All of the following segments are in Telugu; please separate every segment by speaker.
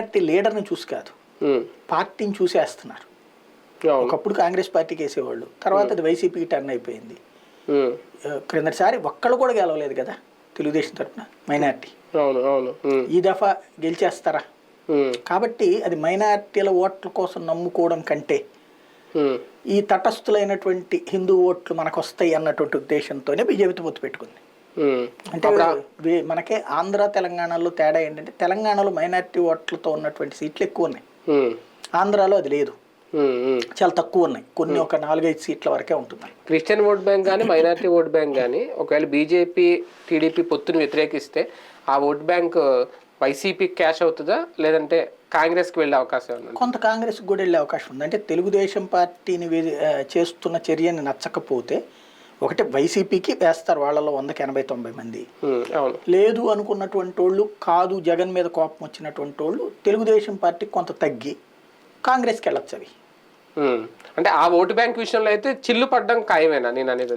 Speaker 1: పార్టీ లీడర్ని చూసి కాదు, పార్టీని చూసేస్తున్నారు. ఒకప్పుడు కాంగ్రెస్ పార్టీకి వేసేవాళ్ళు, తర్వాత అది వైసీపీకి టర్న్ అయిపోయింది. క్రిందటిసారి ఒక్కళ్ళు కూడా గెలవలేదు కదా తెలుగుదేశం తరఫున మైనార్టీ. ఈ దఫా గెలిచేస్తారా? కాబట్టి అది మైనార్టీల ఓట్ల కోసం నమ్ముకోవడం కంటే ఈ తటస్థులైనటువంటి హిందూ ఓట్లు మనకు వస్తాయి అన్నటువంటి ఉద్దేశంతోనే బీజేపీతో పొత్తు పెట్టుకుంది. అంటే మనకే ఆంధ్ర తెలంగాణలో తేడా ఏంటంటే, తెలంగాణలో మైనార్టీ ఓట్లతో ఉన్నటువంటి సీట్లు ఎక్కువ ఉన్నాయి, ఆంధ్రాలో అది లేదు, చాలా తక్కువ ఉన్నాయి, కొన్ని ఒక 4-5 సీట్ల వరకే ఉంటుంది.
Speaker 2: క్రిస్టియన్ ఓట్ బ్యాంక్ కానీ మైనార్టీ ఓట్ బ్యాంక్ కానీ ఒకవేళ బీజేపీ టీడీపీ పొత్తును వ్యతిరేకిస్తే ఆ ఓట్ బ్యాంక్ వైసీపీకి క్యాష్ అవుతుందా, లేదంటే కాంగ్రెస్కి వెళ్ళే అవకాశం ఉంది?
Speaker 1: కొంత కాంగ్రెస్కి కూడా వెళ్ళే అవకాశం ఉంది. అంటే తెలుగుదేశం పార్టీని చేస్తున్న చర్యని నచ్చకపోతే ఒకటి వైసీపీకి వేస్తారు, వాళ్ళలో 100-80-90 మంది. లేదు అనుకున్నటువంటి వాళ్ళు, కాదు జగన్ మీద కోపం వచ్చినటువంటి వాళ్ళు తెలుగుదేశం పార్టీకి కొంత తగ్గి కాంగ్రెస్కి వెళ్ళొచ్చు. అవి
Speaker 2: అంటే ఆ ఓటు బ్యాంక్ విషయంలో అయితే చిల్లు పడ్డం ఖాయమేనా? నేను అనేది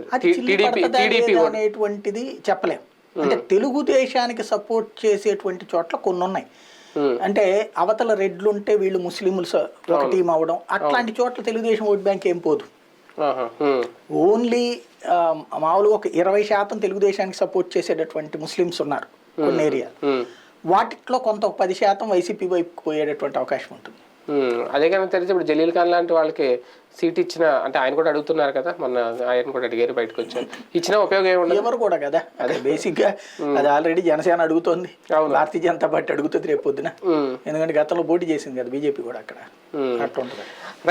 Speaker 1: అనేటువంటిది చెప్పలేం. అంటే తెలుగుదేశానికి సపోర్ట్ చేసేటువంటి చోట్ల కొన్ని ఉన్నాయి. అంటే అవతల రెడ్లు ఉంటే వీళ్ళు ముస్లింలు ఒక టీం అవడం, అట్లాంటి చోట్ల తెలుగుదేశం ఓట్ బ్యాంక్ ఏం పోదు. ఓన్లీ మామూలుగా ఒక 20% తెలుగుదేశానికి సపోర్ట్ చేసేటటువంటి ముస్లిమ్స్ ఉన్నారు కొన్ని ఏరియాలు, వాటిలో కొంత 10% వైసీపీ వైపు పోయేటటువంటి అవకాశం ఉంటుంది.
Speaker 2: అదే కానీ తెలిసి ఇప్పుడు జలీల్ ఖాన్ లాంటి వాళ్ళకి సీట్ ఇచ్చిన, అంటే ఆయన కూడా అడుగుతున్నారు కదా, మొన్న ఆయన కూడా అడిగారు, బయటకు వచ్చారు, ఇచ్చిన ఉపయోగం ఏమి?
Speaker 1: ఎవరు కూడా కదా, అదే బేసిక్ గా అది ఆల్రెడీ జనసేన అడుగుతోంది, భారతీయ జనతా పార్టీ అడుగుతుంది రేపు పొద్దున, ఎందుకంటే గతంలో పోటీ చేసింది కదా బీజేపీ కూడా, అక్కడ అట్లా ఉంటుంది.